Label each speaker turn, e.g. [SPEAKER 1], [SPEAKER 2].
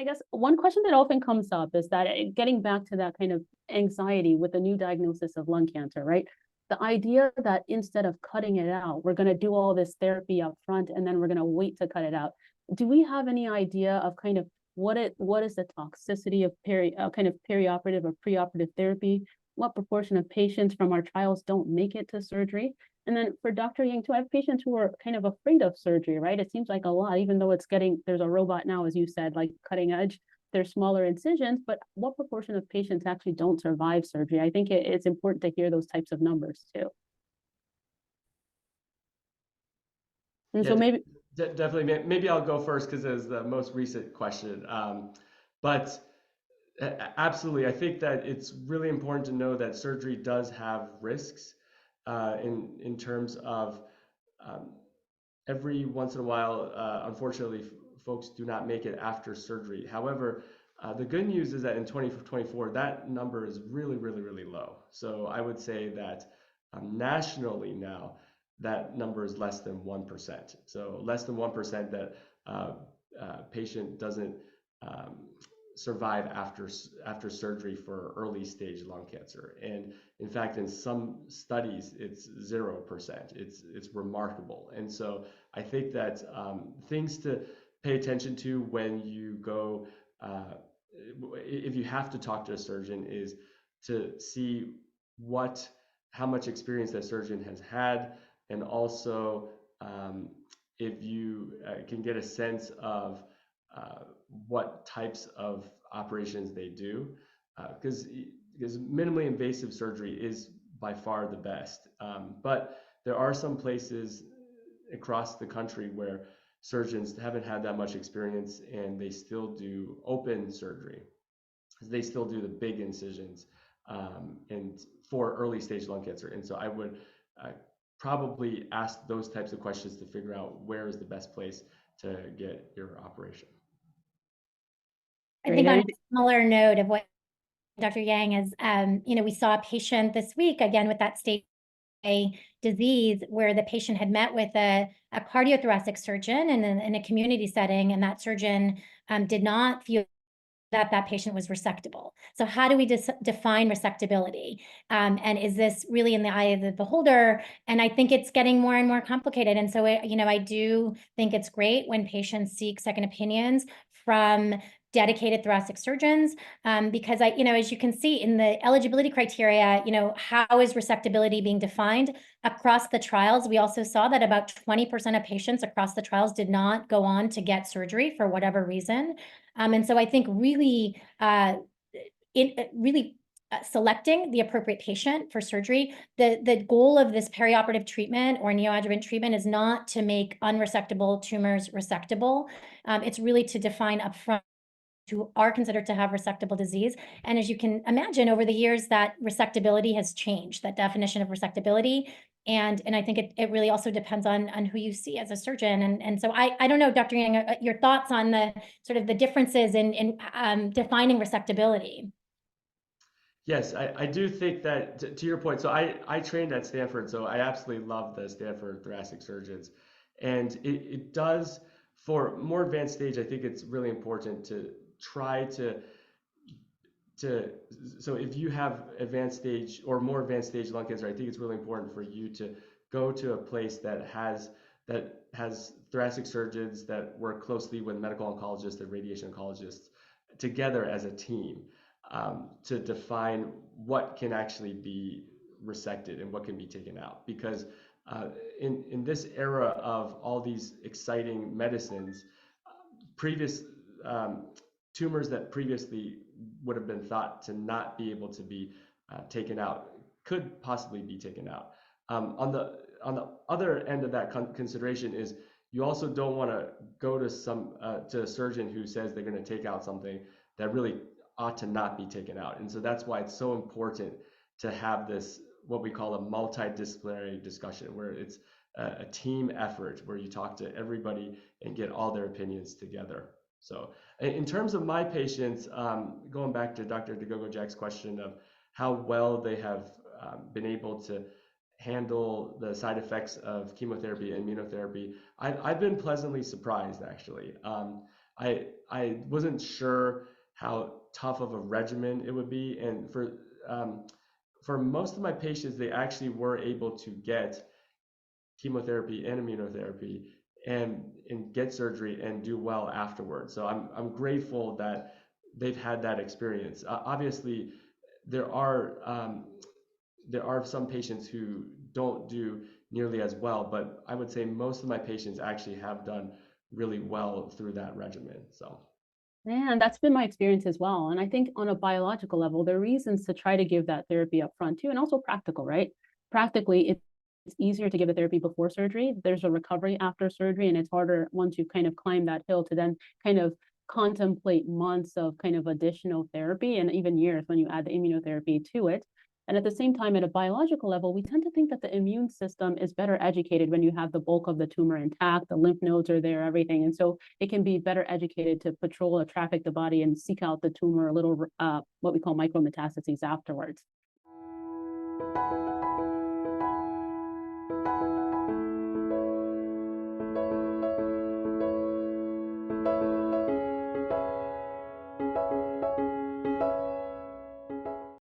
[SPEAKER 1] I guess one question that often comes up is that getting back to that kind of anxiety with the new diagnosis of lung cancer, right? The idea that instead of cutting it out, we're going to do all this therapy up front and then we're going to wait to cut it out. Do we have any idea of kind of what is the toxicity of kind of perioperative or preoperative therapy? What proportion of patients from our trials don't make it to surgery? And then for Dr. Yang too, I have patients who are kind of afraid of surgery, right? It seems like a lot, even though there's a robot now, as you said, like cutting edge, there's smaller incisions, but what proportion of patients actually don't survive surgery? I think it's important to hear those types of numbers too. And
[SPEAKER 2] Yeah,
[SPEAKER 1] so maybe
[SPEAKER 2] definitely. Maybe I'll go first because it's the most recent question. But absolutely, I think that it's really important to know that surgery does have risks in terms of every once in a while, unfortunately, folks do not make it after surgery. However, the good news is that in 2024, that number is really, really, really low. So I would say that nationally now, that number is less than 1%. So less than 1% that patient doesn't survive after surgery for early stage lung cancer. And in fact, in some studies, it's 0%. It's remarkable. And so I think that things to pay attention to when you go, if you have to talk to a surgeon, is to see how much experience that surgeon has had, and also if you can get a sense of what types of operations they do, because minimally invasive surgery is by far the best. But there are some places across the country where surgeons haven't had that much experience and they still do open surgery. They still do the big incisions and for early stage lung cancer. And so I would probably ask those types of questions to figure out where is the best place to get your operation.
[SPEAKER 3] I think on a similar note of what Dr. Yang is, we saw a patient this week, again, with that stage A disease, where the patient had met with a cardiothoracic surgeon in a community setting, and that surgeon did not feel that patient was resectable. So how do we define resectability? And is this really in the eye of the beholder? And I think it's getting more and more complicated. And so, I do think it's great when patients seek second opinions from dedicated thoracic surgeons, because as you can see in the eligibility criteria, how is resectability being defined across the trials? We also saw that about 20% of patients across the trials did not go on to get surgery for whatever reason. And so I think really, selecting the appropriate patient for surgery, the goal of this perioperative treatment or neoadjuvant treatment is not to make unresectable tumors resectable. It's really to define upfront who are considered to have resectable disease. And as you can imagine, over the years, that resectability has changed, that definition of resectability. And I think it really also depends on who you see as a surgeon. And so I don't know, Dr. Yang, your thoughts on the sort of the differences in defining resectability.
[SPEAKER 2] Yes, I do think that, to your point, so I trained at Stanford, so I absolutely love the Stanford thoracic surgeons. And it does, for more advanced stage, I think it's really important to try to so if you have advanced stage or more advanced stage lung cancer, I think it's really important for you to go to a place that has thoracic surgeons that work closely with medical oncologists and radiation oncologists together as a team to define what can actually be resected and what can be taken out. Because in this era of all these exciting medicines, previous tumors that previously would have been thought to not be able to be taken out could possibly be taken out. On the other end of that consideration is you also don't want to go to a surgeon who says they're going to take out something that really ought to not be taken out. And so that's why it's so important to have this, what we call a multidisciplinary discussion, where it's a team effort, where you talk to everybody and get all their opinions together. So in terms of my patients, going back to Dr. Dagogo-Jack's question of how well they have been able to handle the side effects of chemotherapy and immunotherapy, I've been pleasantly surprised, actually. I wasn't sure how tough of a regimen it would be, and for most of my patients, they actually were able to get chemotherapy and immunotherapy and get surgery and do well afterwards. So I'm grateful that they've had that experience. Obviously, there are some patients who don't do nearly as well, but I would say most of my patients actually have done really well through that regimen. So.
[SPEAKER 1] And that's been my experience as well. And I think on a biological level, there are reasons to try to give that therapy up front too, and also practical, right? Practically, it's easier to give the therapy before surgery. There's a recovery after surgery, and it's harder once you kind of climb that hill to then kind of contemplate months of kind of additional therapy and even years when you add the immunotherapy to it. And at the same time, at a biological level, we tend to think that the immune system is better educated when you have the bulk of the tumor intact, the lymph nodes are there, everything. And so it can be better educated to patrol or traffic the body and seek out the tumor, a little, what we call micrometastases afterwards.